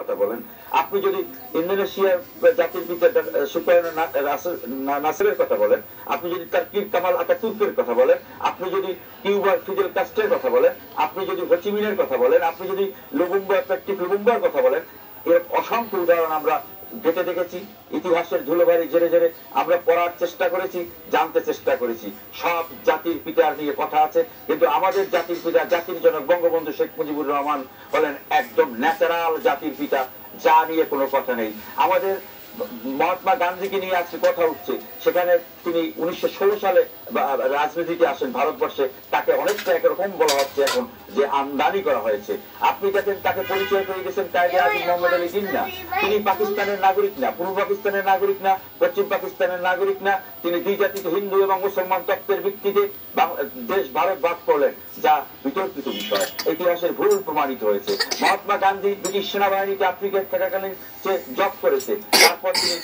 কথা বলেন, আপনি যদি ইন্দোনেশিয়ার জাতির পিতা সুকার্নো নাসেরের কথা বলেন, আপনি যদি তার্কির কামাল আতাতুর্কের কথা বলেন, আপনি যদি কিউবার ফিদেল কাস্ট্রের কথা বলেন, আপনি যদি হোচিমিনের কথা বলেন, আপনি যদি লুবুম্বার কথা বলেন, এর অসংখ্য উদাহরণ আমরা ঘেটে দেখেছি। ইতিহাসের ধুলোবাড়ি ঝেড়ে ঝেড়ে আমরা পড়ার চেষ্টা করেছি, জানতে চেষ্টা করেছি। সব জাতির পিতার নিয়ে কথা আছে, কিন্তু আমাদের জাতির পিতা, জাতির জনক বঙ্গবন্ধু শেখ মুজিবুর রহমান হলেন একদম ন্যাচারাল জাতির পিতা, যা নিয়ে কোনো কথা নেই। আমাদের মহাত্মা গান্ধীকে নিয়ে আজকে কথা উঠছে, সেখানে তিনি 1916 সালে রাজনীতিতে আসেন ভারতবর্ষে, তাকে অনেকটা একরকম বলা হচ্ছে এখন যে আমদানি করা হয়েছে। আপনি দেখেন তাকে পরিচয় করে গেছেন কায়েদে আজম মোহাম্মদ আলী জিন্নাহ। তিনি পাকিস্তানের নাগরিক না, পূর্ব পাকিস্তানের নাগরিক না, পশ্চিম পাকিস্তানের নাগরিক না, তিনি দ্বিজাতিক হিন্দু এবং মুসলমান তত্ত্বের ভিত্তিতে দেশ ভারত ভাগ করলেন, যা বিতর্কিত বিষয়, ইতিহাসের ভুল প্রমাণিত হয়েছে। মহাত্মা গান্ধী ব্রিটিশ সেনাবাহিনীতে আফ্রিকায় থাকাকালীন সে জব করেছে, তারপর তিনি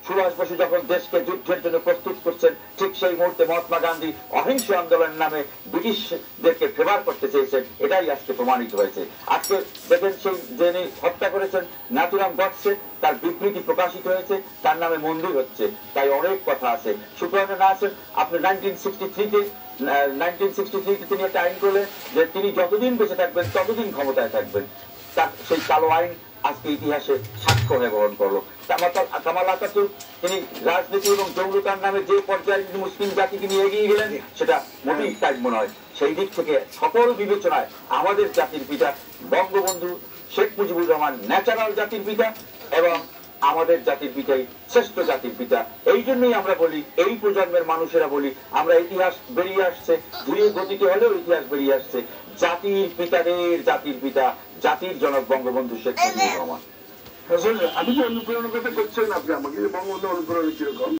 সুভাষ বসু যখন দেশকে যুদ্ধের জন্য প্রস্তুত করছেন, ঠিক সেই মুহূর্তে মহাত্মা গান্ধী অহিংস আন্দোলনের নামে ব্রিটিশদেরকে ফেভার করতে চেয়েছেন, এটাই আজকে প্রমাণিত হয়েছে। আজকে দেখেন সেই যিনি হত্যা করেছেন নাথুরাম গডসে, তার বিবৃতি প্রকাশিত হয়েছে, তার নামে মন্দির হচ্ছে, তাই অনেক কথা আছে। সুকার্নো নাসের আপনি 1963 তিনি একটা আইন করলেন যে তিনি যতদিন বেঁচে থাকবেন ততদিন ক্ষমতায় থাকবেন। সেই কালো আইন আজকে ইতিহাসে সাক্ষ্য হয়ে বহন করলো। কামাল আতাতুর্ক তিনি রাজনীতি এবং যৌনতার নামে যে পর্যায়ে মুসলিম জাতিকে নিয়ে এগিয়ে গেলেন, সেটা মোটেই কাম্য নয়। সেই দিক থেকে সকল বিবেচনায় আমাদের জাতির পিতা বঙ্গবন্ধু শেখ মুজিবুর রহমান ন্যাচারাল জাতির পিতা, এবং আমাদের জাতির পিতাই শ্রেষ্ঠ জাতির পিতা। এই জন্যই আমরা বলি, এই প্রজন্মের মানুষেরা বলি, আমরা ইতিহাস বেরিয়ে আসছে, ধীরে গতিতে হলেও ইতিহাস বেরিয়ে আসছে, জাতির পিতাদের জাতির পিতা, জাতির জনক বঙ্গবন্ধু শেখ মুজিবুর রহমান। আমি যে অনুপ্রেরণার কথা করছেন আপনি আমাকে, বঙ্গবন্ধু অনুপ্রেরণা কিরকম?